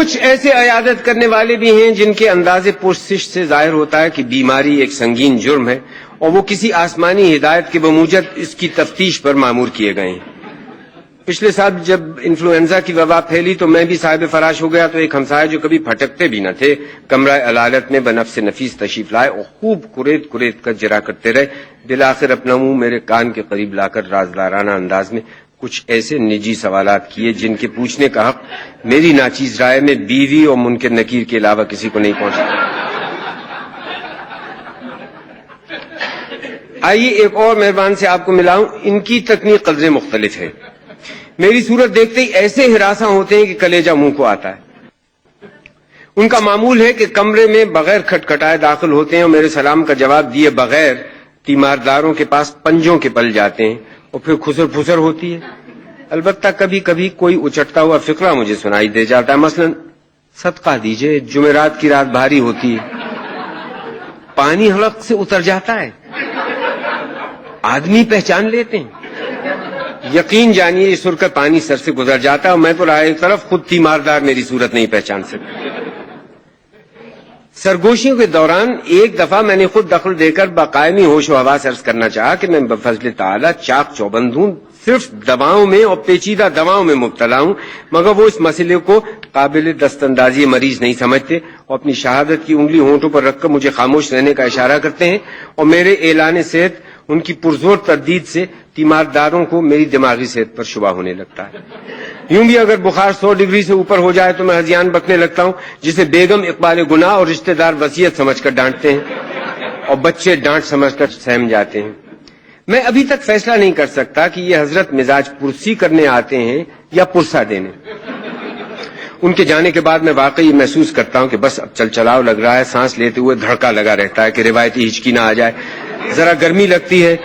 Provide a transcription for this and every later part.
کچھ ایسے عیادت کرنے والے بھی ہیں جن کے انداز پرسش سے ظاہر ہوتا ہے کہ بیماری ایک سنگین جرم ہے اور وہ کسی آسمانی ہدایت کے بموجب اس کی تفتیش پر مامور کیے گئے ہیں۔ پچھلے سال جب انفلوئنزا کی وبا پھیلی تو میں بھی صاحب فراش ہو گیا تو ایک ہمسایہ جو کبھی پھٹکتے بھی نہ تھے کمرہ علالت میں بنفس نفیس تشریف لائے اور خوب کریت کر جرا کرتے رہے۔ بالآخر اپنا منہ میرے کان کے قریب لا کر رازدارانہ انداز میں کچھ ایسے نجی سوالات کیے جن کے پوچھنے کا حق میری ناچیز رائے میں بیوی اور منکر نکیر کے علاوہ کسی کو نہیں پہنچا۔ آئیے ایک اور مہربان سے آپ کو ملاؤں، ان کی تکنیک قدرے مختلف ہے۔ میری صورت دیکھتے ہی ایسے ہراساں ہوتے ہیں کہ کلیجہ منہ کو آتا ہے۔ ان کا معمول ہے کہ کمرے میں بغیر کھٹکھٹائے داخل ہوتے ہیں اور میرے سلام کا جواب دیے بغیر تیمارداروں کے پاس پنجوں کے پل جاتے ہیں اور پھر خسر پھسر ہوتی ہے۔ البتہ کبھی کبھی کوئی اچٹتا ہوا فقرہ مجھے سنائی دے جاتا ہے، مثلا صدقہ دیجئے جمعرات کی رات بھاری ہوتی ہے، پانی حلق سے اتر جاتا ہے، آدمی پہچان لیتے ہیں، یقین جانیے اس سر کا پانی سر سے گزر جاتا ہے اور میں تو رہا ایک طرف خود تیماردار میری صورت نہیں پہچان سکتا۔ سرگوشیوں کے دوران ایک دفعہ میں نے خود دخل دے کر باقائمی ہوش و حواس عرض کرنا چاہا کہ میں بفضل تعالی چاق چوبند ہوں، صرف دواؤں میں اور پیچیدہ دواؤں میں مبتلا ہوں، مگر وہ اس مسئلے کو قابل دست اندازی مریض نہیں سمجھتے اور اپنی شہادت کی انگلی ہونٹوں پر رکھ کر مجھے خاموش رہنے کا اشارہ کرتے ہیں اور میرے اعلان صحت ان کی پرزور تردید سے تیمارداروں کو میری دماغی صحت پر شبہ ہونے لگتا ہے۔ یوں بھی اگر بخار 100 ڈگری سے اوپر ہو جائے تو میں ہذیان بکنے لگتا ہوں، جسے بیگم اقبال گناہ اور رشتہ دار وصیت سمجھ کر ڈانٹتے ہیں اور بچے ڈانٹ سمجھ کر سہم جاتے ہیں۔ میں ابھی تک فیصلہ نہیں کر سکتا کہ یہ حضرت مزاج پرسی کرنے آتے ہیں یا پرسا دینے۔ ان کے جانے کے بعد میں واقعی محسوس کرتا ہوں کہ بس اب چلاؤ لگ رہا ہے، سانس لیتے ہوئے دھڑکا لگا رہتا ہے کہ روایتی ہچکی نہ آ جائے، ذرا گرمی لگتی ہے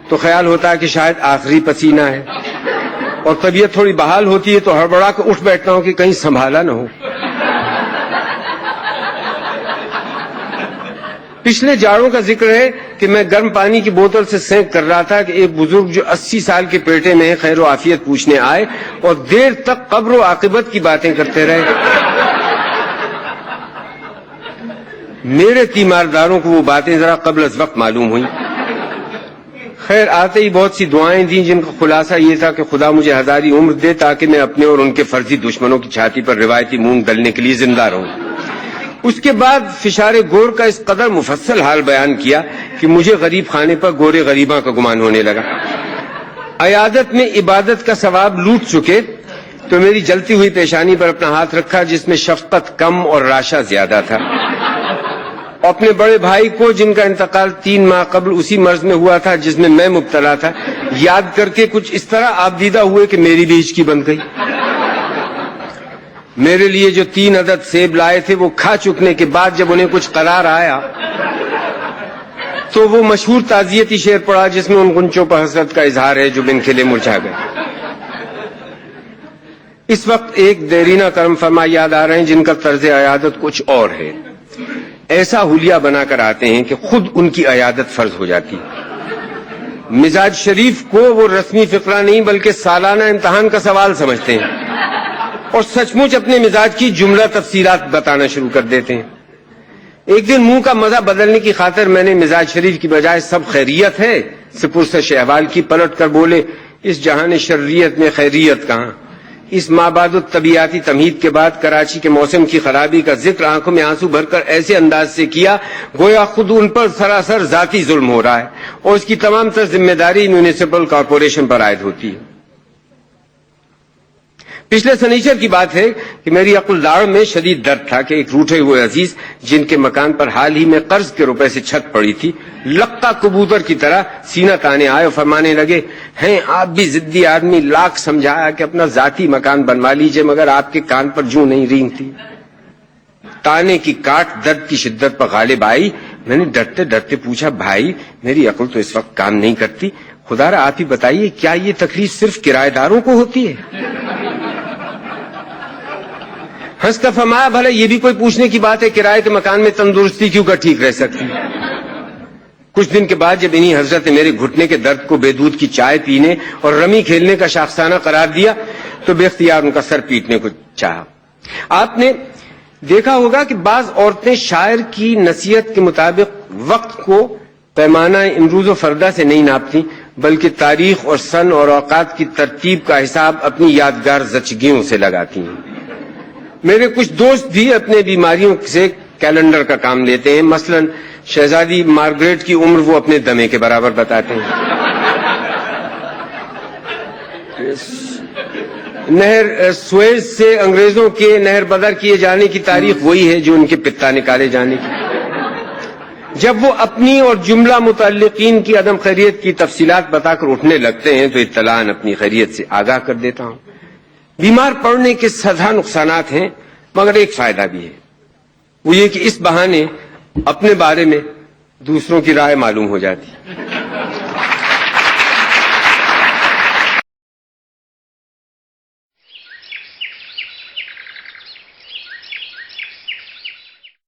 تو خیال ہوتا ہے کہ شاید آخری پسینہ ہے، اور طبیعت تھوڑی بحال ہوتی ہے تو ہڑبڑا کر اٹھ بیٹھتا ہوں کہ کہیں سنبھالا نہ ہو۔ پچھلے جاڑوں کا ذکر ہے کہ میں گرم پانی کی بوتل سے سینک کر رہا تھا کہ ایک بزرگ جو 80 سال کے پیٹے میں خیر و عافیت پوچھنے آئے اور دیر تک قبر و عاقبت کی باتیں کرتے رہے۔ میرے تیمارداروں کو وہ باتیں ذرا قبل از وقت معلوم ہوئیں۔ خیر آتے ہی بہت سی دعائیں دیں جن کا خلاصہ یہ تھا کہ خدا مجھے ہزاری عمر دے تاکہ میں اپنے اور ان کے فرضی دشمنوں کی چھاتی پر روایتی مونگ ڈلنے کے لیے زندہ رہوں۔ اس کے بعد فشار گور کا اس قدر مفصل حال بیان کیا کہ مجھے غریب خانے پر گورے غریباں کا گمان ہونے لگا۔ عیادت میں عبادت کا ثواب لوٹ چکے تو میری جلتی ہوئی پیشانی پر اپنا ہاتھ رکھا جس میں شفقت کم اور راشا زیادہ تھا۔ اپنے بڑے بھائی کو جن کا انتقال 3 ماہ قبل اسی مرض میں ہوا تھا جس میں میں مبتلا تھا یاد کر کے کچھ اس طرح آبدیدہ ہوئے کہ میری بھی ہچکی بن گئی۔ میرے لیے جو 3 عدد سیب لائے تھے وہ کھا چکنے کے بعد جب انہیں کچھ قرار آیا تو وہ مشہور تعزیتی شعر پڑا جس میں ان غنچوں پر حسرت کا اظہار ہے جو بن کھلے مرجھا گئے۔ اس وقت ایک دیرینہ کرم فرما یاد آ رہے ہیں جن کا طرز عیادت کچھ اور ہے۔ ایسا حلیہ بنا کر آتے ہیں کہ خود ان کی عیادت فرض ہو جاتی ہے۔ مزاج شریف کو وہ رسمی فقرہ نہیں بلکہ سالانہ امتحان کا سوال سمجھتے ہیں اور سچ مچ اپنے مزاج کی جملہ تفصیلات بتانا شروع کر دیتے ہیں۔ ایک دن منہ کا مزہ بدلنے کی خاطر میں نے مزاج شریف کی بجائے سب خیریت ہے سے پرسش احوال کی پلٹ کر بولے اس جہان شریعت میں خیریت کہاں۔ اس مابعد الطبیعاتی تمہید کے بعد کراچی کے موسم کی خرابی کا ذکر آنکھوں میں آنسو بھر کر ایسے انداز سے کیا گویا خود ان پر سراسر ذاتی ظلم ہو رہا ہے اور اس کی تمام تر ذمہ داری میونسپل کارپوریشن پر عائد ہوتی ہے۔ پچھلے سنیچر کی بات ہے کہ میری عقل داڑ میں شدید درد تھا کہ ایک روٹھے ہوئے عزیز جن کے مکان پر حال ہی میں قرض کے روپے سے چھت پڑی تھی لقا کبوتر کی طرح سینہ تانے آئے اور فرمانے لگے ہیں آپ بھی ضدی آدمی، لاکھ سمجھایا کہ اپنا ذاتی مکان بنوا لیجئے مگر آپ کے کان پر جوں نہیں رینگتی۔ تانے کی کاٹ درد کی شدت پر غالب آئی۔ میں نے ڈرتے ڈرتے پوچھا بھائی میری عقل تو اس وقت کام نہیں کرتی، خدا را آپ ہی بتائیے کیا یہ تکلیف صرف کرایہ داروں کو ہوتی ہے؟ ہنس کر فرمایا بھلا یہ بھی کوئی پوچھنے کی بات ہے کرائے کے مکان میں تندرستی کیوں کر ٹھیک رہ سکتی۔ کچھ دن کے بعد جب انہی حضرت نے میرے گھٹنے کے درد کو بے دودھ کی چائے پینے اور رمی کھیلنے کا شاخسانہ قرار دیا تو بے اختیار ان کا سر پیٹنے کو چاہا۔ آپ نے دیکھا ہوگا کہ بعض عورتیں شاعر کی نصیحت کے مطابق وقت کو پیمانہ امروز و فردہ سے نہیں ناپتی، بلکہ تاریخ اور سن اور اوقات کی ترتیب کا حساب اپنی یادگار زچگیوں سے لگاتی ہیں۔ میرے کچھ دوست بھی اپنے بیماریوں سے کیلنڈر کا کام لیتے ہیں، مثلا شہزادی مارگریٹ کی عمر وہ اپنے دمے کے برابر بتاتے ہیں۔ نہر سویز سے انگریزوں کے نہر بدر کیے جانے کی تاریخ وہی ہے جو ان کے پتا نکالے جانے کی۔ جب وہ اپنی اور جملہ متعلقین کی عدم خیریت کی تفصیلات بتا کر اٹھنے لگتے ہیں تو اطلاعاً اپنی خیریت سے آگاہ کر دیتا ہوں۔ بیمار پڑنے کے سزا نقصانات ہیں، مگر ایک فائدہ بھی ہے، وہ یہ کہ اس بہانے اپنے بارے میں دوسروں کی رائے معلوم ہو جاتی ہے۔